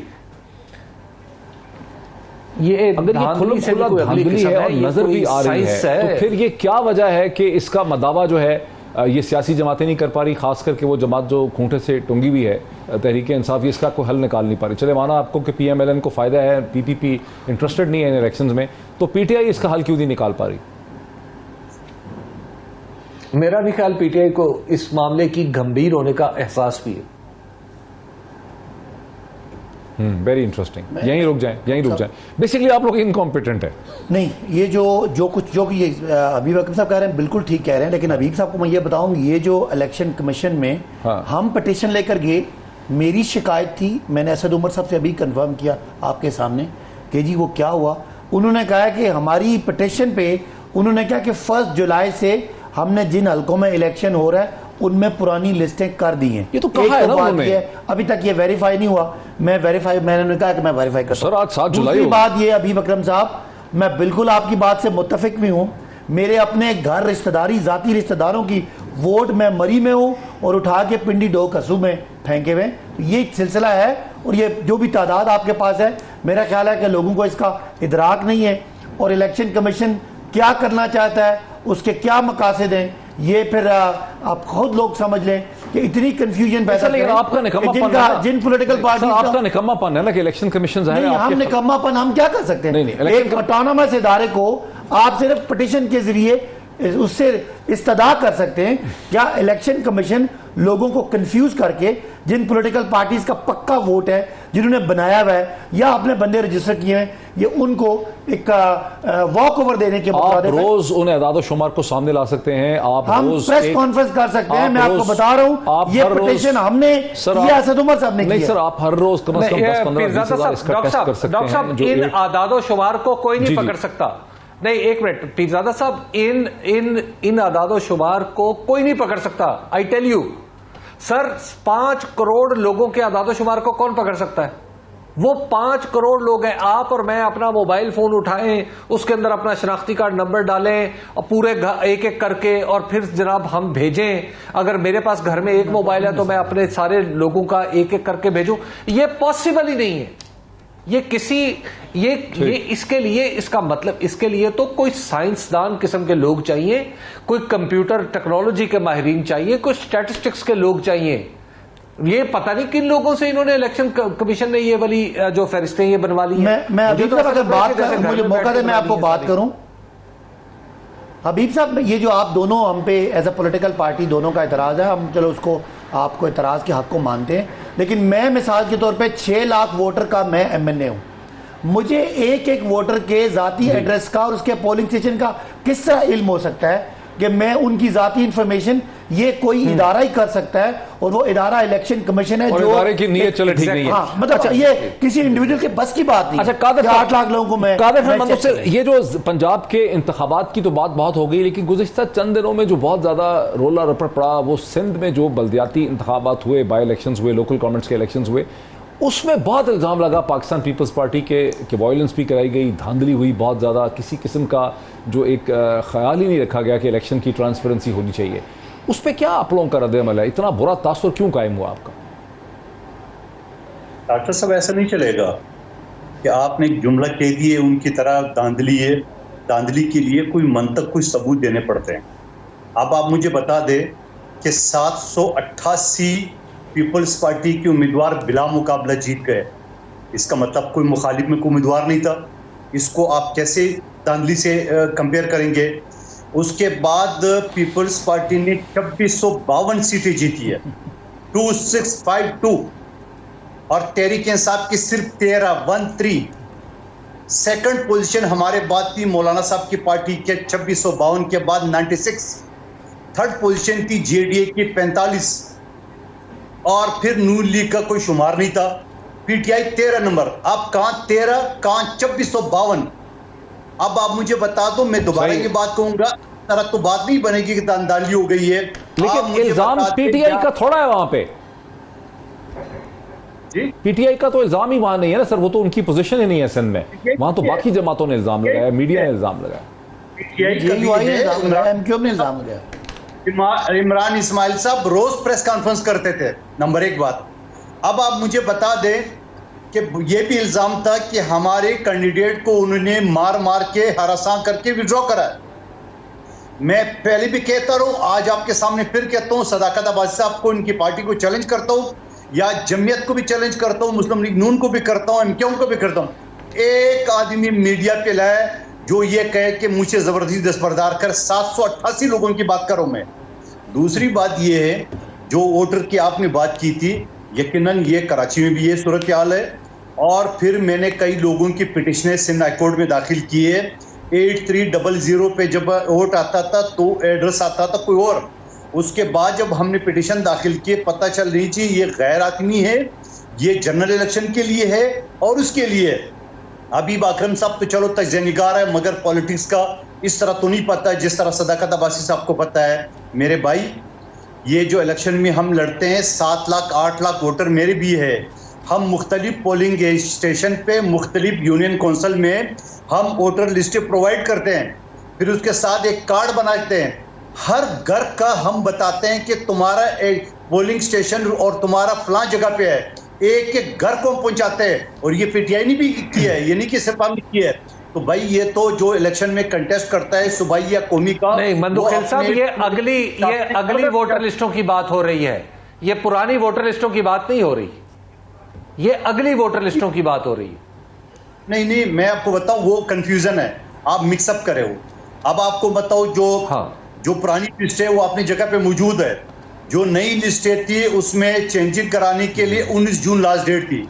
Speaker 3: ये
Speaker 1: अगर ये खुल्लम खुला धांधली है और नजर भी आ रही है, तो फिर ये क्या वजह है कि इसका मदावा जो है ये सियासी जमातें नहीं कर पा रही, खास करके वो जमात जो खूंटे से टूंगी हुई है, तहरीक इंसाफ, ये इसका कोई हल निकाल नहीं पा रही। चले माना आपको कि PMLN को फायदा है, PPP इंटरेस्टेड नहीं है इन इलेक्शंस में, तो PTI इसका हल क्यों नहीं निकाल पा रही?
Speaker 3: मेरा भी ख्याल PTI को इस मामले की गंभीर होने का एहसास भी है।
Speaker 1: Very interesting. यहीं रुक जाएं। बेसिकली आप लोग इनकॉम्पिटेंट है।
Speaker 5: नहीं, ये जो ये हबीब अकरम साहब कह रहे हैं बिल्कुल ठीक कह रहे हैं, लेकिन हबीब साहब को मैं ये बताऊं, ये जो इलेक्शन कमीशन में हम पिटीशन लेकर गए, मेरी शिकायत थी, मैंने असद उमर साहब से अभी कंफर्म किया आपके सामने कि जी वो क्या हुआ। उन्होंने कहा कि हमारी पिटीशन पे उन्होंने कहा कि 1 जुलाई से हमने जिन हलकों में इलेक्शन हो रहा है उनमें पुरानी लिस्टें कर दी हैं।
Speaker 1: ये तो कहा है ना उन्होंने,
Speaker 5: अभी तक ये वेरीफाई नहीं हुआ। मैंने कहा कि मैं वेरीफाई करता हूं।
Speaker 1: सर आज 7 जुलाई।
Speaker 5: दूसरी बात ये हबीब अकरम साहब, मैं बिल्कुल आपकी बात से मुत्तफिक भी हूं। मेरे अपने घर रिश्तेदारी, जाती रिश्तेदारों की वोट मैं मरी में हूं और उठा के पिंडी डो कसू में फेंके हुए। ये सिलसिला है और ये जो भी तादाद आपके पास है, मेरा ख्याल है कि लोगों को इसका इदराक नहीं है और इलेक्शन कमीशन क्या करना चाहता है, उसके क्या मकासद हैं, ये फिर आप खुद लोग समझ लें कि इतनी कंफ्यूजन पैदा
Speaker 1: करें। आपका निकम्मापन,
Speaker 5: जिन पॉलिटिकल पार्टी,
Speaker 1: आपका निकम्मापन है ना कि इलेक्शन कमीशन है।
Speaker 5: हम निकम्मापन हम क्या कर सकते हैं? एक ऑटोनमस इदारे को आप सिर्फ पिटीशन के जरिए उससे इस्तदा कर सकते हैं। क्या इलेक्शन कमीशन लोगों को कंफ्यूज करके, जिन पॉलिटिकल पार्टीज का पक्का वोट है, जिन्होंने बनाया हुआ है या अपने बंदे रजिस्टर किए हैं, ये उनको एक वॉक ओवर देने के
Speaker 1: आप रोज उन अदाद शुमार को सामने ला सकते हैं। आप
Speaker 5: हम
Speaker 1: रोज
Speaker 5: प्रेस कॉन्फ्रेंस कर सकते हैं। मैं आपको बता रहा हूं, ये पिटीशन हमने किया, असद उमर साहब ने किया।
Speaker 1: नहीं सर, आप हर रोज कम से कम 10-15 इसका टेस्ट कर सकते हैं।
Speaker 3: डॉक्टर साहब, इन आदादो शुमार को कोई नहीं पकड़ सकता। नहीं, एक मिनट पीरजादा साहब, इन आदादो शुमार को कोई नहीं पकड़ सकता। I tell you sir, 5 crore लोगों के आदादो शुमार को कौन पकड़ सकता है? वो 5 करोड़ लोग हैं। आप और मैं अपना मोबाइल फोन उठाएं, उसके अंदर अपना शनाख्ती कार्ड नंबर डालें और पूरे एक एक करके, और फिर जनाब हम भेजें। अगर मेरे पास घर में एक मोबाइल है तो मैं अपने सारे लोगों का एक एक करके भेजूं, ये पॉसिबल ही नहीं है। ये इसके लिए, इसका मतलब इसके लिए तो कोई साइंसदान किस्म के लोग चाहिए, कोई कंप्यूटर टेक्नोलॉजी के माहिरीन चाहिए, कोई स्टैटिस्टिक्स के लोग चाहिए। ये पता नहीं किन लोगों से इन्होंने इलेक्शन कमीशन ने ये वाली जो फहरिस्तें ये बनवा ली हैं।
Speaker 5: मैं हबीब साहब अगर बात करूं, मुझे मौका दे, मैं आपको बात करूं। हबीब साहब, ये जो आप दोनों हम पे एज ए पॉलिटिकल पार्टी दोनों का एतराज है, हम चलो उसको आपको एतराज के हक को मानते हैं, लेकिन मैं मिसाल के तौर पे 6 लाख वोटर का मैं MNA हूं। मुझे एक एक वोटर के जाती एड्रेस का और उसके पोलिंग स्टेशन का किस तरह इल्म हो सकता है कि मैं उनकी जाती इंफॉर्मेशन, ये कोई इदारा ही कर सकता है और वो इदारा इलेक्शन कमीशन है, जो
Speaker 1: इदारे की नीयत चले ठीक नहीं है।
Speaker 5: हाँ, मतलब अच्छा, ये किसी इंडिविजुअल के बस की बात नहीं।
Speaker 1: अच्छा,
Speaker 5: 8 लाख लोगों को मैं
Speaker 1: ये जो पंजाब के इंतखाबात की तो बात बहुत हो गई, लेकिन गुज़िश्ता चंद दिनों में जो बहुत ज्यादा रोला रपट पड़ा, वो सिंध में जो बल्दियाती इंतखाबात हुए, बाई इलेक्शंस हुए, लोकल गवर्नमेंट्स के इलेक्शंस हुए, उसमें बहुत इल्ज़ाम लगा पाकिस्तान पीपल्स पार्टी के वायलेंस भी कराई गई, धांधली हुई बहुत ज़्यादा, किसी किस्म का जो एक ख्याल ही नहीं रखा गया कि इलेक्शन की ट्रांसपेरेंसी होनी चाहिए। उस पर क्या आप लोगों का रद्द-ए-अमल है? इतना बुरा तासुर क्यों कायम हुआ आपका?
Speaker 4: डॉक्टर साहब, ऐसा नहीं चलेगा कि आपने एक जुमला कह दिए उनकी तरह धांधली है, धांधली के लिए कोई मंतक, कोई सबूत देने पड़ते हैं। अब आप मुझे बता दें कि 788 पीपल्स पार्टी के उम्मीदवार बिला मुकाबला जीत गए, इसका मतलब कोई मुखालिफ में कोई उम्मीदवार नहीं था। इसको आप कैसे धांधली से कंपेयर करेंगे। उसके बाद पीपल्स पार्टी ने 2652 सीटें जीती है, 2652, और तहरीक इंसाफ की सिर्फ 13 सेकंड पोजीशन हमारे बाद थी मौलाना साहब की पार्टी के 2652 के बाद 96, थर्ड पोजीशन थी जेडीए की 45, और फिर नून लीग का कोई शुमार नहीं था। पीटीआई 13 नंबर, अब कहां 13 कहां 2652। अब आप मुझे बता दो, मैं दोबारा ये बात कहूंगा, तरह तो बात नहीं बनेगी कि दांधाली हो गई है।
Speaker 1: लेकिन इल्जाम पीटीआई का थोड़ा है वहां पे, पीटीआई का तो इल्जाम ही वहां नहीं है ना सर, वो तो उनकी पोजीशन ही नहीं है सिंध में, वहां तो बाकी जमातों ने इल्जाम लगाया, मीडिया ने इल्जाम लगाया,
Speaker 5: इल्जाम लगाया।
Speaker 4: इमरान इस्माइल साहब रोज प्रेस कॉन्फ्रेंस करते थे, नंबर एक बात। अब आप मुझे बता दें कि यह भी इल्जाम था कि हमारे कैंडिडेट को उन्होंने मार मार के हरासा करके विड्रॉ करा। मैं पहले भी कहता रहूं, आज आपके सामने फिर कहता हूं, सदाकत अब्बासी साहब को, इनकी पार्टी को चैलेंज करता हूं, या जमीयत को भी चैलेंज करता हूं, मुस्लिम लीग नून को भी करता हूं, एमक्यूएम को भी करता हूं। एक आदमी मीडिया पे लाए जो ये कहे कि मुझे जबरदस्ती दस्तबरदार कर, 788 लोगों की बात करूं मैं। दूसरी बात ये है, जो वोटर की आपने बात की थी, यकीनन ये कराची में भी ये सूरत हाल है, और फिर मैंने कई लोगों की पिटिशनें सिंध हाई कोर्ट में दाखिल की है। 8300 पे जब वोट आता था तो एड्रेस आता था कोई और, उसके बाद जब हमने पिटिशन दाखिल किए पता चल रही थी ये गैर आदमी है, ये जनरल इलेक्शन के लिए है और उसके लिए। हबीब अकरम साहब तो चलो तजनिगार है, मगर पॉलिटिक्स का इस तरह तो नहीं पता है जिस तरह सदाकत अब्बासी साहब को पता है। मेरे भाई, ये जो इलेक्शन में हम लड़ते हैं, 7 लाख 8 लाख वोटर मेरे भी है। हम मुख्तलिफ पोलिंग स्टेशन पे, मुख्तलिफ यूनियन काउंसिल में हम वोटर लिस्टें प्रोवाइड करते हैं, फिर उसके साथ एक कार्ड बनाते हैं। हर घर का हम बताते हैं कि तुम्हारा एक पोलिंग स्टेशन और तुम्हारा फलां जगह पे है, एक एक घर को हम पहुंचाते हैं। और ये पीटीआई ने भी की है, ये नहीं कि सिर्फ हमने की है। तो भाई ये तो जो इलेक्शन में कंटेस्ट करता है सूबाई या कौमी का,
Speaker 3: नहीं मंदुखेल साहब, ये अगली वोटर लिस्टों की बात हो रही है, ये पुरानी वोटर लिस्टों की बात नहीं हो रही, ये अगली वोटर लिस्टों की बात हो रही है।
Speaker 4: नहीं, मैं आपको बताऊं, वो कंफ्यूजन है, आप मिक्सअप करे हो। अब आपको बताओ, जो पुरानी लिस्ट है वो अपनी जगह पे मौजूद है, जो नई लिस्टें थी उसमें चेंजिंग कराने के लिए 19 जून लास्ट डेट थी,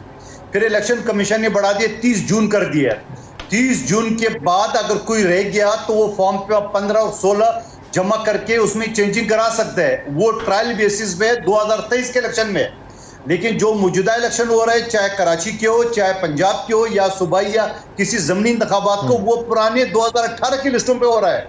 Speaker 4: फिर इलेक्शन कमीशन ने बढ़ा दिया 30 जून कर दिया। 30 जून के बाद अगर कोई रह गया तो वो फॉर्म पे 15 और 16 जमा करके उसमें चेंजिंग करा सकते हैं, वो ट्रायल बेसिस पे 2023 के इलेक्शन में। लेकिन जो मौजूदा इलेक्शन हो रहा है, चाहे कराची के हो, चाहे पंजाब के हो, या सूबाई या किसी जमनी इंतखाबात को, वो पुराने 2018 की लिस्टों पे हो रहा है।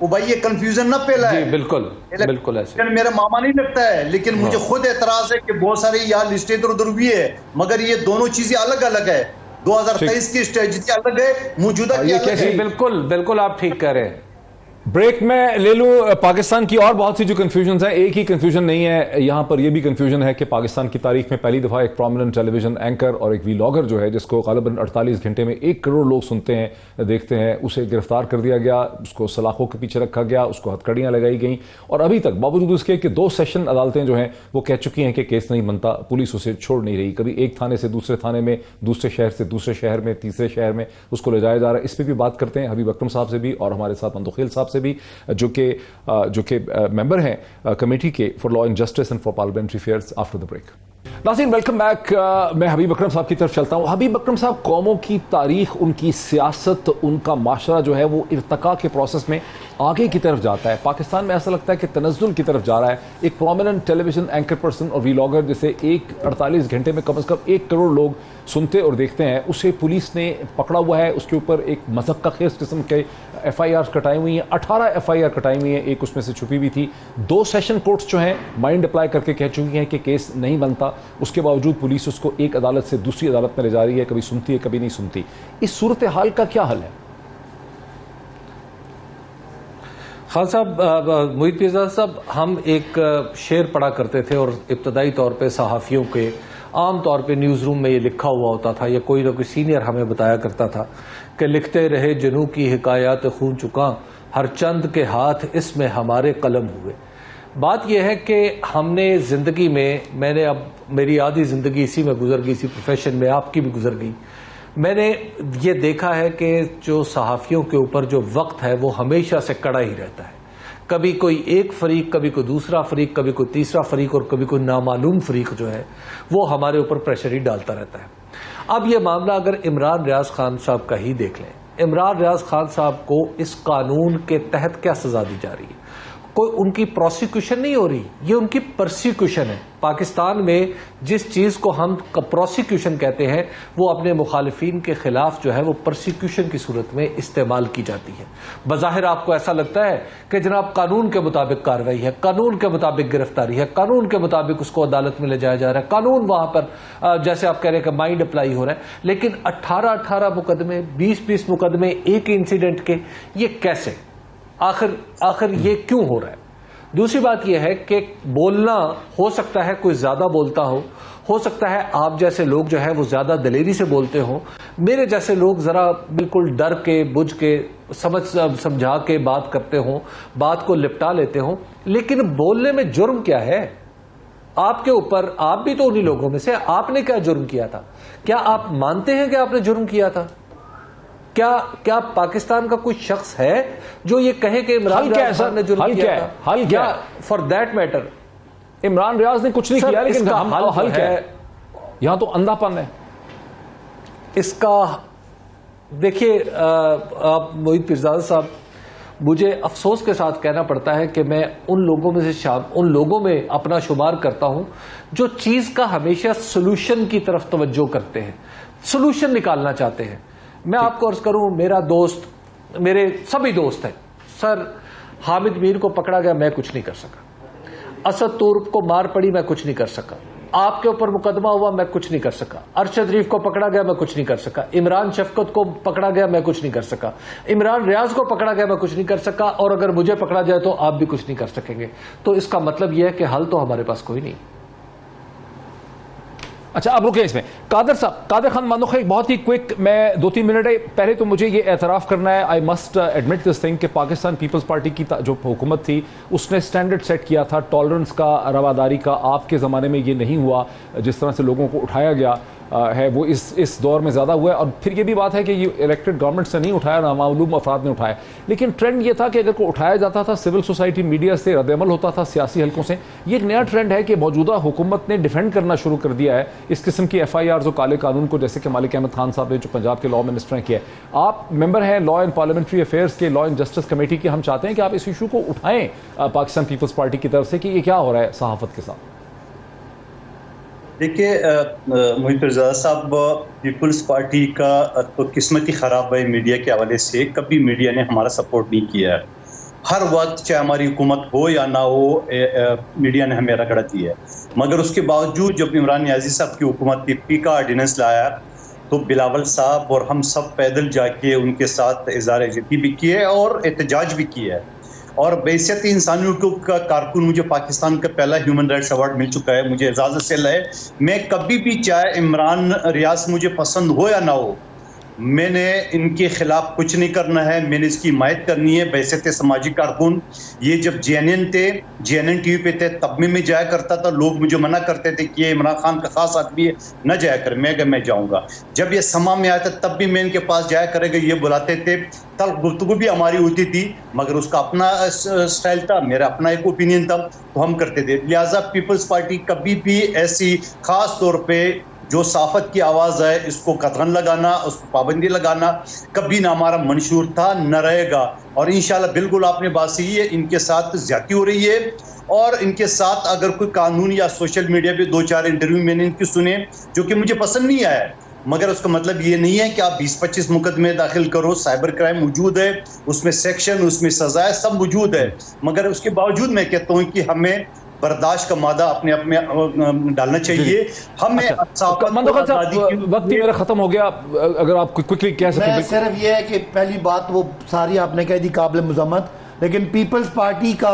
Speaker 4: वो भाई ये कंफ्यूजन ना फैला है।
Speaker 3: बिल्कुल ऐसे
Speaker 4: मेरा मामा नहीं लगता है, लेकिन मुझे खुद एतराज है कि बहुत सारी यहाँ लिस्टें इधर उधर भी है, मगर ये दोनों चीजें अलग अलग है। 2023 की स्ट्रेटजी अलग है, मौजूदा की अलग है।
Speaker 3: बिल्कुल आप ठीक कह रहे हैं।
Speaker 1: ब्रेक में ले लूं पाकिस्तान की और बहुत सी जो कंफ्यूजन है, एक ही कंफ्यूजन नहीं है यहां पर, यह भी कंफ्यूजन है कि पाकिस्तान की तारीख में पहली दफा एक प्रोमिनेंट टेलीविजन एंकर और एक वीलॉगर जो है, जिसको गालिबन 48 घंटे में 1 करोड़ लोग सुनते हैं, देखते हैं, उसे गिरफ्तार कर दिया गया, उसको सलाखों के पीछे रखा गया, उसको हथकड़ियां लगाई गई, और अभी तक बावजूद उसके कि 2 सेशन अदालतें जो हैं वो कह चुकी हैं कि केस नहीं बनता, पुलिस उसे छोड़ नहीं रही। कभी एक थाने से दूसरे थाने में, दूसरे शहर से दूसरे शहर में, तीसरे शहर में उसको ले जाया जा रहा है। इस पर भी बात करते हैं हबीब अकरम साहब से भी, और हमारे साथ मंदुखेल साहब से भी, जो कि मेंबर हैं कमेटी के for law and justice and for parliamentary affairs. After the break, नाज़रीन वेलकम बैक। मैं हबीब अकरम साहब की तरफ चलता हूं। हबीब अकरम साहब, कौमों की तारीख, उनकी सियासत, उनका माशरा जो है वो इर्तका के प्रोसेस में आगे की तरफ जाता है। पाकिस्तान में ऐसा लगता है कि तनज़्ज़ुल की तरफ जा रहा है। एक प्रोमिनेंट टेलीविजन एंकर पर्सन और वीलॉगर जिसे 48 घंटे में कम से कम 1 करोड़ लोग सुनते और देखते हैं, उसे पुलिस ने पकड़ा हुआ है। उसके ऊपर एक मज़हब का खेस किस्म के FIR कटाई हुई हैं, 18 FIR कटाई हुई हैं, एक उसमें से छुपी भी थी। 2 सेशन कोर्ट्स जो हैं माइंड अप्लाई करके कह चुकी हैं कि केस नहीं बनता, उसके बावजूद पुलिस उसको एक अदालत से दूसरी अदालत में ले जा रही है, कभी सुनती है कभी नहीं सुनती। इस सूरत हाल का क्या हल है?
Speaker 3: खान साहब, मोहित पीरजादा साहब, हम एक शेर पढ़ा करते थे और इब्तदाई तौर पे सहाफ़ियों के आम तौर पे न्यूज़ रूम में ये लिखा हुआ होता था, या कोई ना कोई सीनियर हमें बताया करता था कि लिखते रहे जनू की हिकायत खून चुका, हर चंद के हाथ इसमें हमारे कलम हुए। बात यह है कि हमने ज़िंदगी में, मैंने अब मेरी आधी ज़िंदगी इसी में गुजर गई, इसी प्रोफेशन में, आपकी भी गुजर गई। मैंने ये देखा है कि जो सहाफ़ियों के ऊपर जो वक्त है वो हमेशा से कड़ा ही रहता है। कभी कोई एक फरीक, कभी कोई दूसरा फरीक, कभी कोई तीसरा फरीक और कभी कोई नामालूम फरीक जो है वो हमारे ऊपर प्रेशर ही डालता रहता है। अब ये मामला अगर इमरान रियाज खान साहब का ही देख लें, इमरान रियाज खान साहब को इस कानून के तहत क्या सजा दी जा रही है? कोई उनकी प्रोसिक्यूशन नहीं हो रही, ये उनकी परसिक्यूशन है। पाकिस्तान में जिस चीज को हम प्रोसिक्यूशन कहते हैं वो अपने मुखालिफिन के खिलाफ जो है वो परसिक्यूशन की सूरत में इस्तेमाल की जाती है। बज़ाहिर आपको ऐसा लगता है कि जनाब कानून के मुताबिक कार्रवाई है, कानून के मुताबिक गिरफ्तारी है, कानून के मुताबिक उसको अदालत में ले जाया जा रहा है, कानून वहां पर जैसे आप कह रहे हैं कि माइंड अप्लाई हो रहा है। लेकिन 18-18 मुकदमे, 20-20 मुकदमे एक इंसिडेंट के, ये कैसे? आखिर ये क्यों हो रहा है? दूसरी बात यह है कि बोलना, हो सकता है कोई ज्यादा बोलता हो सकता है आप जैसे लोग जो है वो ज्यादा दलेरी से बोलते हो, मेरे जैसे लोग जरा बिल्कुल डर के बुझ के समझा के बात करते हो, बात को लिपटा लेते हो। लेकिन बोलने में जुर्म क्या है? आपके ऊपर, आप भी तो उन्हीं लोगों में से, आपने क्या जुर्म किया था? क्या आप मानते हैं कि आपने जुर्म किया था? क्या पाकिस्तान का कोई शख्स है जो ये कहे कि इमरान रियाज ने जुर्म किया था?
Speaker 1: हल क्या?
Speaker 3: For that matter
Speaker 1: Imran Riaz ने कुछ नहीं किया, लेकिन हल क्या है? यहां तो अंधापन है
Speaker 3: इसका। देखिए आप मोहित पीरजादा साहब, मुझे अफसोस के साथ कहना पड़ता है कि मैं उन लोगों में अपना शुमार करता हूं जो चीज का हमेशा सोल्यूशन की तरफ तवज्जो करते हैं, सोल्यूशन निकालना चाहते हैं। मैं आपको अर्ज करूं, मेरा दोस्त, मेरे सभी दोस्त हैं। सर, हामिद मीर को पकड़ा गया, मैं कुछ नहीं कर सका। असद तुर्क को मार पड़ी, मैं कुछ नहीं कर सका। आपके ऊपर मुकदमा हुआ, मैं कुछ नहीं कर सका। अरशद शरीफ को पकड़ा गया, मैं कुछ नहीं कर सका। इमरान शफकत को पकड़ा गया, मैं कुछ नहीं कर सका। इमरान रियाज को पकड़ा गया, मैं कुछ नहीं कर सका। और अगर मुझे पकड़ा जाए तो आप भी कुछ नहीं कर सकेंगे। तो इसका मतलब यह है कि हल तो हमारे पास कोई नहीं।
Speaker 1: अच्छा, अब रुके इसमें। कादर साहब, कादर खान मानोख, एक बहुत ही क्विक, मैं 2-3 मिनट है। पहले तो मुझे ये एतराफ़ करना है, I must admit this thing, कि पाकिस्तान पीपल्स पार्टी की जो हुकूमत थी उसने स्टैंडर्ड सेट किया था टॉलरेंस का, रवादारी का। आपके ज़माने में ये नहीं हुआ, जिस तरह से लोगों को उठाया गया है वो इस दौर में ज़्यादा हुआ है। और फिर ये भी बात है कि ये इलेक्टेड गवर्नमेंट से नहीं उठाया, नामालूम अफराद ने उठाया। लेकिन ट्रेंड ये था कि अगर को उठाया जाता था सिविल सोसाइटी, मीडिया से रद्दअमल होता था, सियासी हलकों से। ये एक नया ट्रेंड है कि मौजूदा हुकूमत ने डिफेंड करना शुरू कर दिया है इस किस्म की FIRs और काले कानून को, जैसे कि मालिक अहमद खान साहब ने जो पंजाब के लॉ मिनिस्टर हैं किया है। आप मेंबर हैं लॉ एंड पार्लियामेंट्री अफेयर्स के, लॉ एंड जस्टिस कमेटी के। हम चाहते हैं कि आप इस इशू को उठाएं पाकिस्तान पीपल्स पार्टी की तरफ से कि ये क्या हो रहा है सहाफत के साथ।
Speaker 4: देखिए मोहित पीरजादा साहब, पीपल्स पार्टी का तो किस्मत ही ख़राब है मीडिया के हवाले से। कभी मीडिया ने हमारा सपोर्ट नहीं किया है। हर वक्त चाहे हमारी हुकूमत हो या ना हो, मीडिया ने हमें रगड़ा दिया है। मगर उसके बावजूद जब इमरान नियाज़ी साहब की हुकूमत ने पीका ऑर्डिनेंस लाया तो बिलावल साहब और हम सब पैदल जाके उनके साथ इज़हार यकीन भी किए और एहतजाज भी किया है। और बैसियत इंसानी हकूक़ का कारकुन मुझे पाकिस्तान का पहला ह्यूमन राइट्स अवार्ड मिल चुका है, मुझे इजाज़त से है। मैं कभी भी, चाहे इमरान रियाज मुझे पसंद हो या ना हो, मैंने इनके खिलाफ कुछ नहीं करना है, मैंने इसकी हिमायत करनी है। बैसियत समाजी कारकुन, ये जब JNN थे, JNN TV पे थे, तब में मैं जाया करता था। लोग मुझे मना करते थे कि ये इमरान खान का खास आदमी है, न जाया कर। मैं जाऊंगा। जब ये समा में आया था तब भी मैं इनके पास जाया करेगा, ये बुलाते थे। तब गुफ्तगू भी हमारी होती थी, मगर उसका अपना स्टाइल था, मेरा अपना एक ओपिनियन था, तो हम करते थे। लिहाजा पीपल्स पार्टी कभी भी ऐसी खास तौर पर जो साफत की आवाज़ है इसको कतरन लगाना, उसको पाबंदी लगाना कभी ना हमारा मंशूर था, न रहेगा। और इंशाल्लाह बिल्कुल आपने बात सही है, इनके साथ ज्यादती हो रही है। और इनके साथ अगर कोई कानून या सोशल मीडिया पे 2-4 इंटरव्यू मैंने इनकी सुने जो कि मुझे पसंद नहीं आया, मगर उसका मतलब ये नहीं है कि आप 20-25 मुकदमे दाखिल करो। साइबर क्राइम मौजूद है, उसमें सेक्शन, उसमें सजाएं सब मौजूद है। मगर उसके बावजूद मैं कहता हूँ कि हमें बर्दाश्त का मादा अपने आप में डालना चाहिए। हमें
Speaker 1: वक्त ही मेरा खत्म हो गया, अगर आप क्विकली कह सकें।
Speaker 5: सिर्फ ये है कि पहली बात वो सारी आपने कह दी काबिल मुजम्मत, लेकिन पीपल्स पार्टी का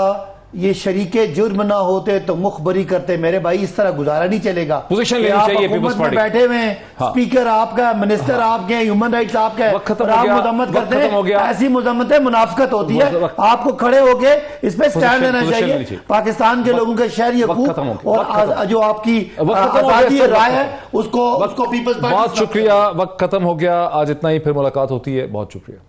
Speaker 5: ये शरीके जुर्म ना होते तो मुखबरी करते। मेरे भाई इस तरह गुजारा नहीं चलेगा।
Speaker 1: पोजीशन
Speaker 5: कि
Speaker 1: लेनी
Speaker 5: आप
Speaker 1: चाहिए
Speaker 5: हुकूमत
Speaker 1: पीपल्स
Speaker 5: में
Speaker 1: पार्टी।
Speaker 5: बैठे हुए हैं,
Speaker 1: हाँ।
Speaker 5: स्पीकर आपका, मिनिस्टर आपके हैं, ह्यूमन राइट्स आपका है,
Speaker 1: वक्त खत्म
Speaker 5: और
Speaker 1: हो
Speaker 5: आप
Speaker 1: गया,
Speaker 5: मजम्मत
Speaker 1: वक्त
Speaker 5: करते
Speaker 1: खत्म हो गया।
Speaker 5: हैं। ऐसी मजम्मत मुनाफकत होती है।
Speaker 1: वक्त-
Speaker 5: आपको खड़े होके इस पे स्टैंड लेना
Speaker 1: पोजीशन लेनी
Speaker 5: चाहिए।
Speaker 1: चाहिए।
Speaker 5: पाकिस्तान के लोगों के शहरी
Speaker 1: वक्त खत्म हो गया, वक्त
Speaker 5: और
Speaker 1: खत्म।
Speaker 5: जो आपकी
Speaker 1: वक्त खत्म हो गया,
Speaker 5: आजादी
Speaker 1: सर,
Speaker 5: राय
Speaker 1: वक्त
Speaker 5: है उसको पीपल्स पार्टी।
Speaker 1: बहुत शुक्रिया, वक्त खत्म हो गया। आज इतना ही, फिर मुलाकात होती है। बहुत शुक्रिया।